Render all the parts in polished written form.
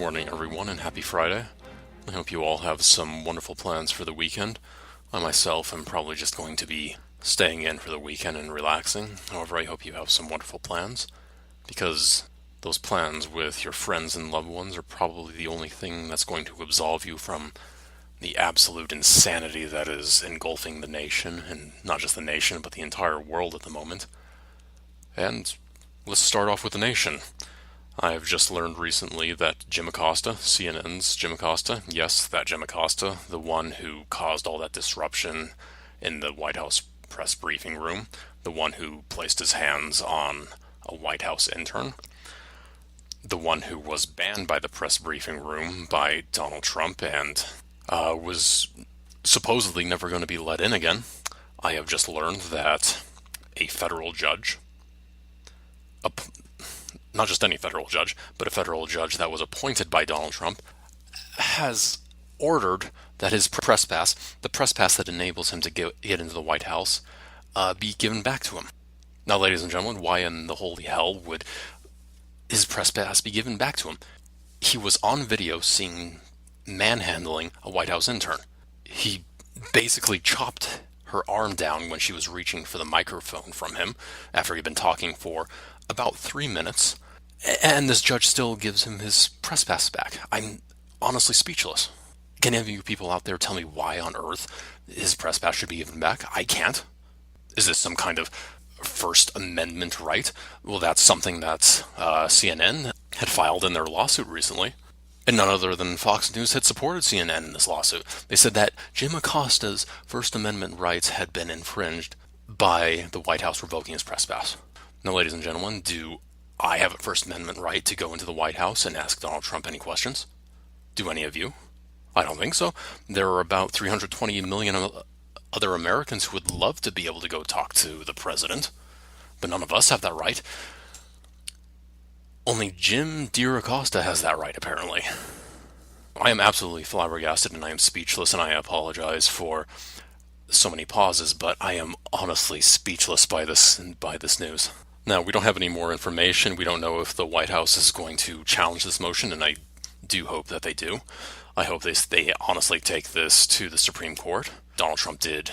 morning, everyone, and happy Friday. I hope you all have some wonderful plans for the weekend. I myself am probably just going to be staying in for the weekend and relaxing. However, I hope you have some wonderful plans, because those plans with your friends and loved ones are probably the only thing that's going to absolve you from the absolute insanity that is engulfing the nation, and not just the nation, but the entire world at the moment. And let's start off with the nation. I've just learned recently that Jim Acosta, CNN's Jim Acosta, yes, that Jim Acosta, the one who caused all that disruption in the White House press briefing room, the one who placed his hands on a White House intern, the one who was banned by the press briefing room by Donald Trump and was supposedly never going to be let in again. I have just learned that a federal judge, not just any federal judge, but a federal judge that was appointed by Donald Trump, has ordered that his press pass, the press pass that enables him to get into the White House, be given back to him. Now, ladies and gentlemen, why in the holy hell would his press pass be given back to him? He was on video seen manhandling a White House intern. He basically chopped her arm down when she was reaching for the microphone from him after he'd been talking for about 3 minutes, and this judge still gives him his press pass back. I'm honestly speechless. Can any of you people out there tell me why on earth his press pass should be given back? I can't. Is this some kind of First Amendment right? Well, that's something that CNN had filed in their lawsuit recently. And none other than Fox News had supported CNN in this lawsuit. They said that Jim Acosta's First Amendment rights had been infringed by the White House revoking his press pass. Now, ladies and gentlemen, do I have a First Amendment right to go into the White House and ask Donald Trump any questions? Do any of you? I don't think so. There are about 320 million other Americans who would love to be able to go talk to the president, but none of us have that right. Only Jim Deere Acosta has that right, apparently. I am absolutely flabbergasted and I am speechless, and I apologize for so many pauses, but I am honestly speechless by this news. Now, we don't have any more information. We don't know if the White House is going to challenge this motion, and I do hope that they do. I hope they honestly take this to the Supreme Court. Donald Trump did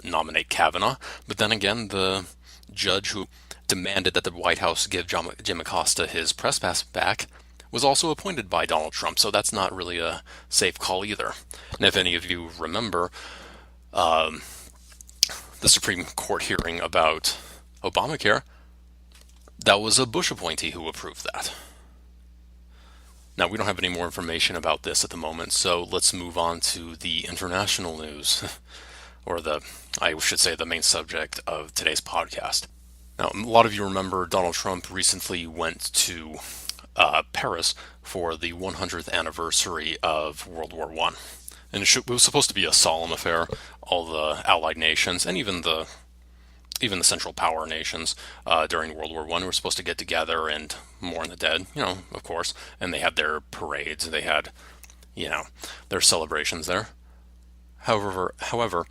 nominate Kavanaugh, but then again, the judge who demanded that the White House give Jim Acosta his press pass back was also appointed by Donald Trump, so that's not really a safe call either. And if any of you remember the Supreme Court hearing about Obamacare, that was a Bush appointee who approved that. Now, we don't have any more information about this at the moment, so let's move on to the international news, or I should say the main subject of today's podcast. Now, a lot of you remember Donald Trump recently went to Paris for the 100th anniversary of World War I. And it was supposed to be a solemn affair. All the Allied nations, and even the Central Power nations during World War I were supposed to get together and mourn the dead, of course. And they had their parades, they had, their celebrations there. However,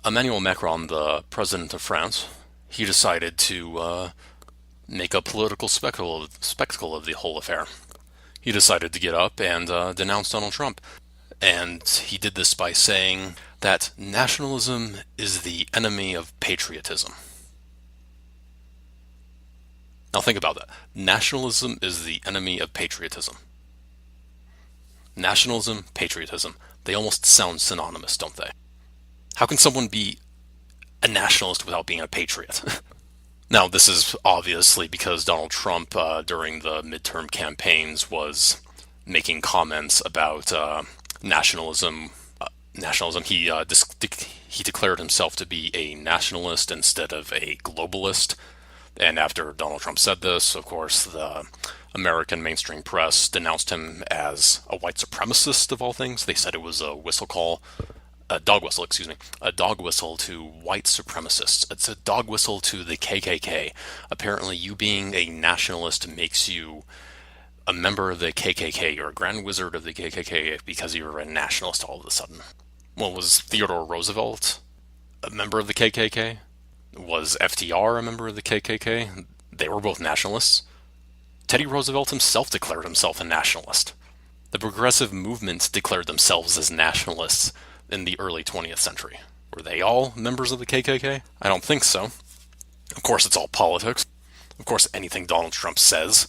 Emmanuel Macron, the president of France, he decided to make a political spectacle of the whole affair. He decided to get up and denounce Donald Trump. And he did this by saying that nationalism is the enemy of patriotism. Now think about that. Nationalism is the enemy of patriotism. Nationalism, patriotism. They almost sound synonymous, don't they? How can someone be a nationalist without being a patriot? Now, this is obviously because Donald Trump, during the midterm campaigns, was making comments about nationalism. He declared himself to be a nationalist instead of a globalist. And after Donald Trump said this, of course, the American mainstream press denounced him as a white supremacist of all things. They said it was a dog whistle to white supremacists. It's a dog whistle to the KKK. Apparently, you being a nationalist makes you a member of the KKK. You're a grand wizard of the KKK because you're a nationalist all of a sudden. Well, was Theodore Roosevelt a member of the KKK? Was FDR a member of the KKK? They were both nationalists. Teddy Roosevelt himself declared himself a nationalist. The progressive movements declared themselves as nationalists in the early 20th century. Were they all members of the KKK? I don't think so. Of course, it's all politics. Of course, anything Donald Trump says,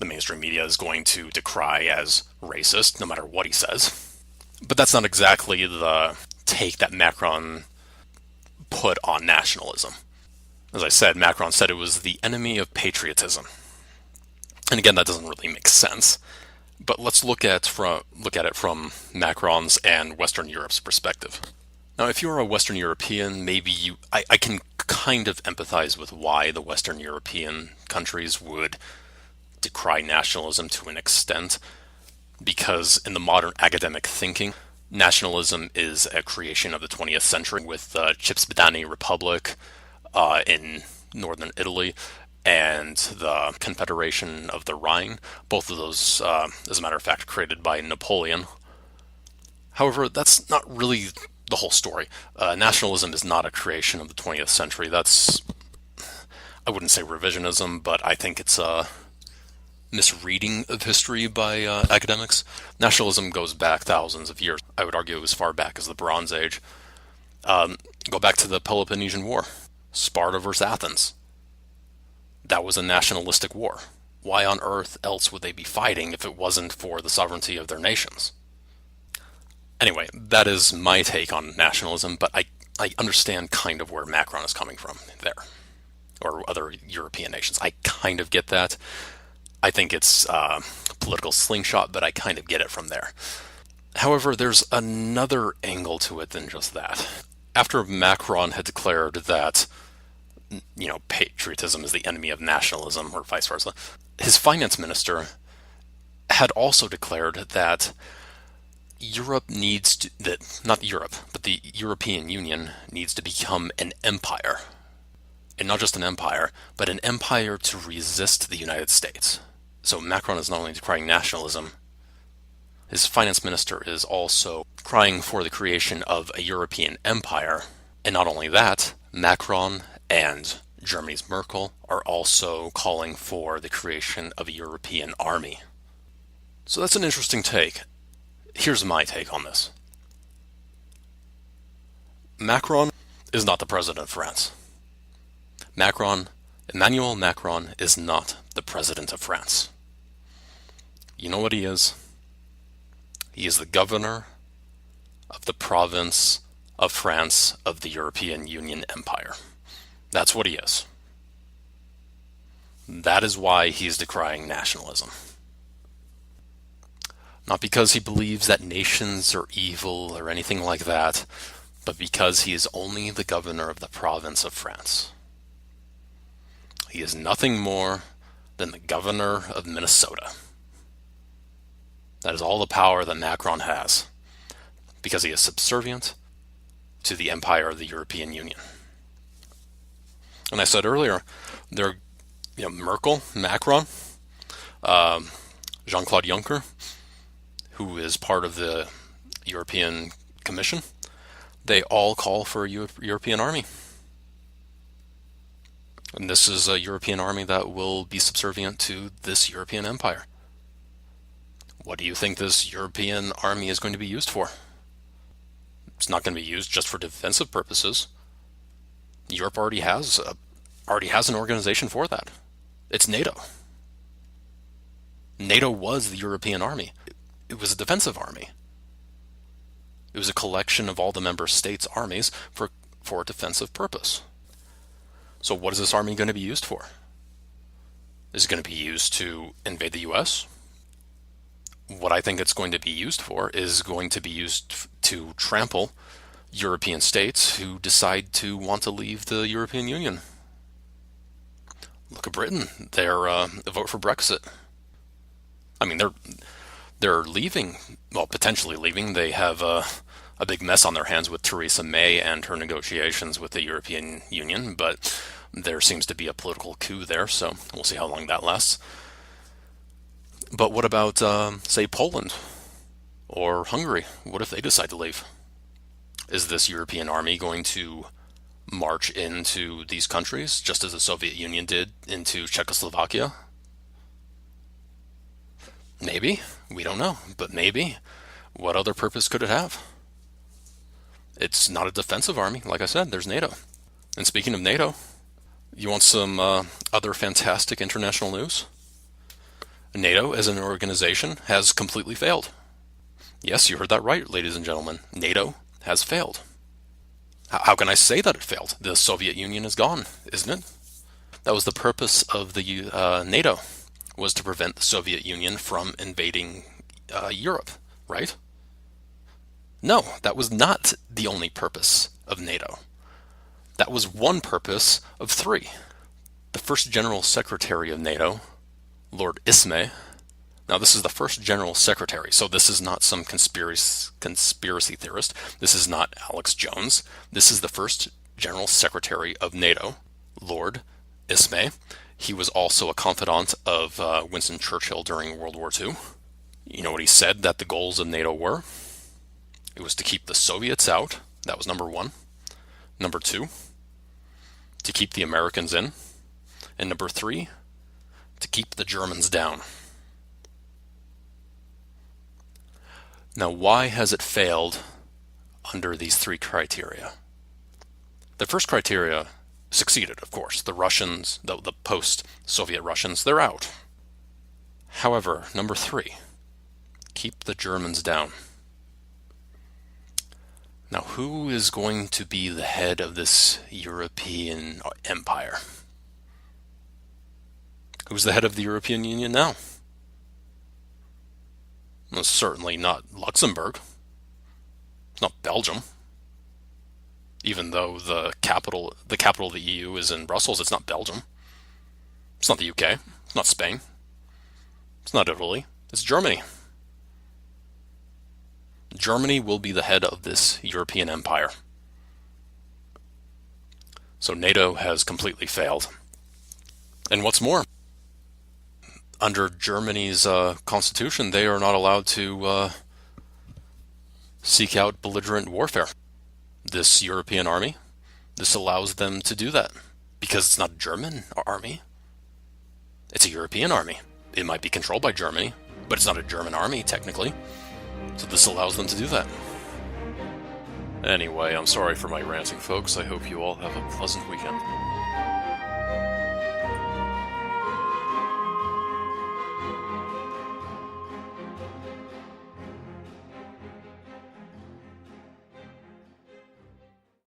the mainstream media is going to decry as racist, no matter what he says. But that's not exactly the take that Macron put on nationalism. As I said, Macron said it was the enemy of patriotism. And again, that doesn't really make sense. But let's look at it from Macron's and Western Europe's perspective. Now, if you're a Western European, I can kind of empathize with why the Western European countries would decry nationalism to an extent, because in the modern academic thinking, nationalism is a creation of the 20th century with the Cispadani Republic in northern Italy and the Confederation of the Rhine, both of those, as a matter of fact, created by Napoleon. However, that's not really the whole story. Nationalism is not a creation of the 20th century. That's, I wouldn't say revisionism, but I think it's a misreading of history by academics. Nationalism goes back thousands of years. I would argue as far back as the Bronze Age. Go back to the Peloponnesian War. Sparta versus Athens. That was a nationalistic war. Why on earth else would they be fighting if it wasn't for the sovereignty of their nations? Anyway, that is my take on nationalism, but I understand kind of where Macron is coming from there, or other European nations. I kind of get that. I think it's a political slingshot, but I kind of get it from there. However, there's another angle to it than just that. After Macron had declared that, patriotism is the enemy of nationalism, or vice versa, his finance minister had also declared that the European Union needs to become an empire. And not just an empire, but an empire to resist the United States. So Macron is not only decrying nationalism, his finance minister is also crying for the creation of a European empire. And not only that, Macron and Germany's Merkel are also calling for the creation of a European army. So that's an interesting take. Here's my take on this. Macron is not the president of France. Emmanuel Macron is not the president of France. You know what he is? He is the governor of the province of France of the European Union Empire. That's what he is. That is why he's decrying nationalism. Not because he believes that nations are evil or anything like that, but because he is only the governor of the province of France. He is nothing more than the governor of Minnesota. That is all the power that Macron has, because he is subservient to the empire of the European Union. And I said earlier, Merkel, Macron, Jean-Claude Juncker, who is part of the European Commission, they all call for a European army. And this is a European army that will be subservient to this European empire. What do you think this European army is going to be used for? It's not going to be used just for defensive purposes. Europe already has an organization for that. It's NATO. NATO was the European army. It was a defensive army. It was a collection of all the member states' armies for a defensive purpose. So what is this army going to be used for? Is it going to be used to invade the US? What I think it's going to be used for is going to be used to trample European states who decide to want to leave the European Union. Look at Britain. They're vote for Brexit. I mean, they're leaving. Well, potentially leaving. They have a big mess on their hands with Theresa May and her negotiations with the European Union, but there seems to be a political coup there, so we'll see how long that lasts. But what about, say, Poland or Hungary? What if they decide to leave? Is this European army going to march into these countries, just as the Soviet Union did into Czechoslovakia? Maybe. We don't know. But maybe. What other purpose could it have? It's not a defensive army. Like I said, there's NATO. And speaking of NATO, you want some other fantastic international news? NATO, as an organization, has completely failed. Yes, you heard that right, ladies and gentlemen. NATO has failed. How can I say that it failed? The Soviet Union is gone, isn't it? That was the purpose of the NATO, was to prevent the Soviet Union from invading Europe, right? No, that was not the only purpose of NATO. That was one purpose of three. The first General Secretary of NATO, Lord Ismay. Now, this is the first General Secretary, so this is not some conspiracy theorist. This is not Alex Jones. This is the first General Secretary of NATO, Lord Ismay. He was also a confidant of Winston Churchill during World War II. You know what he said that the goals of NATO were? It was to keep the Soviets out. That was number one. Number two, to keep the Americans in. And number three, to keep the Germans down. Now, why has it failed under these three criteria? The first criteria succeeded, of course. The Russians, the post-Soviet Russians, they're out. However, number three, keep the Germans down. Now, who is going to be the head of this European empire? Who's the head of the European Union now? Well, certainly not Luxembourg. It's not Belgium. Even though the capital of the EU is in Brussels, it's not Belgium. It's not the UK. It's not Spain. It's not Italy. It's Germany. Germany will be the head of this European empire. So NATO has completely failed. And what's more, under Germany's constitution, they are not allowed to seek out belligerent warfare. This European army, this allows them to do that because it's not a German army. It's a European army. It might be controlled by Germany, but it's not a German army technically. So this allows them to do that. Anyway, I'm sorry for my ranting, folks. I hope you all have a pleasant weekend.